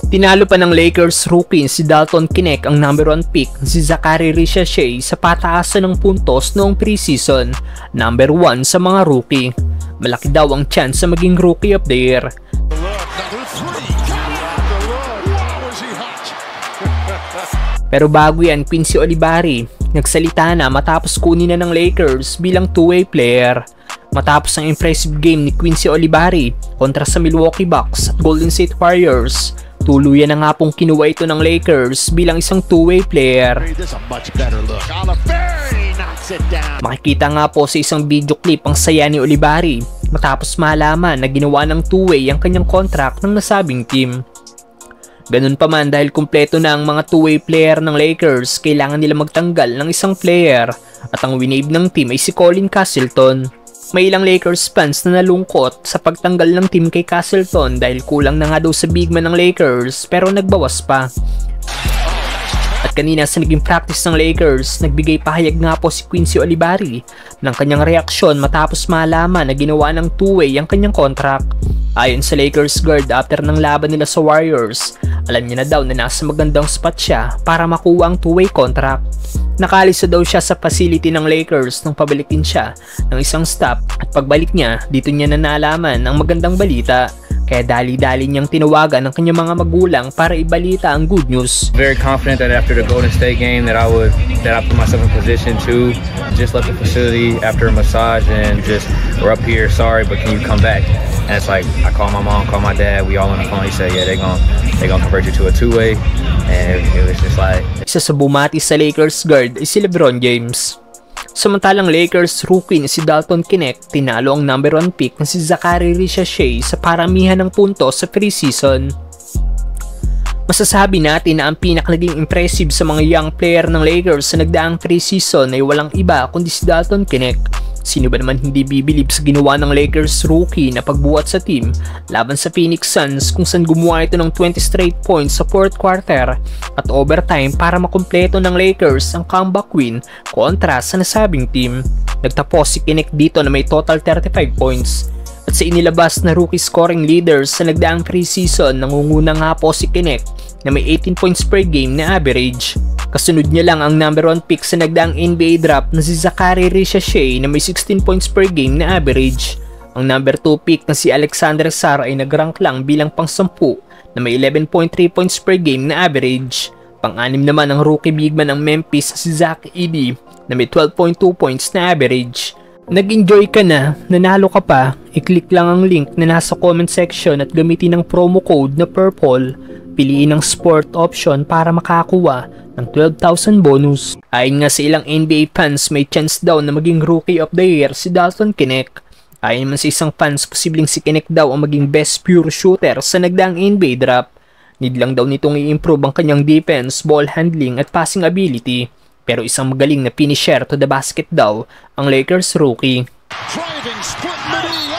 Tinalo pa ng Lakers rookie si Dalton Knecht ang number 1 pick si Zaccharie Risacher sa pataasan ng puntos noong preseason, number 1 sa mga rookie. Malaki daw ang chance sa maging rookie of the year. Pero bago yan, Quincy Olivari nagsalita na matapos kunin na ng Lakers bilang two-way player. Matapos ang impressive game ni Quincy Olivari kontra sa Milwaukee Bucks at Golden State Warriors, tuluyan na nga pong kinuha ito ng Lakers bilang isang two-way player. Makikita nga po sa isang video clip ang saya ni Olivari matapos malaman na ginawa ng two-way ang kanyang contract ng nasabing team. Ganun pa man, dahil kumpleto na ang mga two-way player ng Lakers, kailangan nila magtanggal ng isang player at ang winave ng team ay si Colin Castleton. May ilang Lakers fans na nalungkot sa pagtanggal ng team kay Castleton dahil kulang na nga daw sa big man ng Lakers pero nagbawas pa. At kanina sa naging practice ng Lakers, nagbigay pahayag nga po si Quincy Olivari ng kanyang reaksyon matapos malaman na ginawa ng two-way ang kanyang contract. Ayon sa Lakers guard, after ng laban nila sa Warriors, alam niya na daw na nasa magandang spot siya para makuha ang two-way contract. Nakalisa daw siya sa facility ng Lakers nung pabalikin siya ng isang stop at pagbalik niya, dito niya na nalaman ang magandang balita. Kaya dali-dali niyang tinawagan ng kanyang mga magulang para ibalita ang good news. Very confident that after the Golden State game that I put myself in position to just left the facility after a massage and just we're up here, sorry, but can you come back? And it's like I call my mom, call my dad, we all on the phone. He said, yeah, they gonna convert you to a two-way, and it was just like. Isa sa bumati sa Lakers guard ay si LeBron James. Samantalang Lakers rookie na si Dalton Knecht tinalo ang number 1 pick na si Zaccharie Risacher sa paramihan ng puntos sa preseason. Masasabi natin na ang naging impressive sa mga young player ng Lakers sa nagdaang preseason ay walang iba kundi si Dalton Knecht. Sino ba naman hindi bibilib sa ginawa ng Lakers rookie na pagbuhat sa team laban sa Phoenix Suns kung saan gumawa ito ng 20 straight points sa 4th quarter at overtime para makumpleto ng Lakers ang comeback win kontra sa nasabing team. Nagtapos si Knecht dito na may total 35 points. At sa inilabas na rookie scoring leaders sa nagdaang preseason, nangunguna nga po si Knecht na may 18 points per game na average. Kasunod niya lang ang number 1 pick sa nagdaang NBA draft na si Zaccharie Risacher na may 16 points per game na average. Ang number 2 pick na si Alexander Sarr ay nag-rank lang bilang pang-10 na may 11.3 points per game na average. Pang-anim naman ang rookie big man ng Memphis si Zach Edey na may 12.2 points na average. Nag-enjoy ka na, nanalo ka pa, i-click lang ang link na nasa comment section at gamitin ang promo code na PURPLE. Piliin ang sport option para makakuha ng 12,000 bonus. Ayon nga sa ilang NBA fans, may chance daw na maging rookie of the year si Dalton Knecht. Ayon naman sa isang fans, posibleng si Knecht daw ang maging best pure shooter sa nagdaang NBA draft. Need lang daw nitong i-improve ang kanyang defense, ball handling at passing ability. Pero isang magaling na finisher to the basket daw ang Lakers rookie. Driving split midi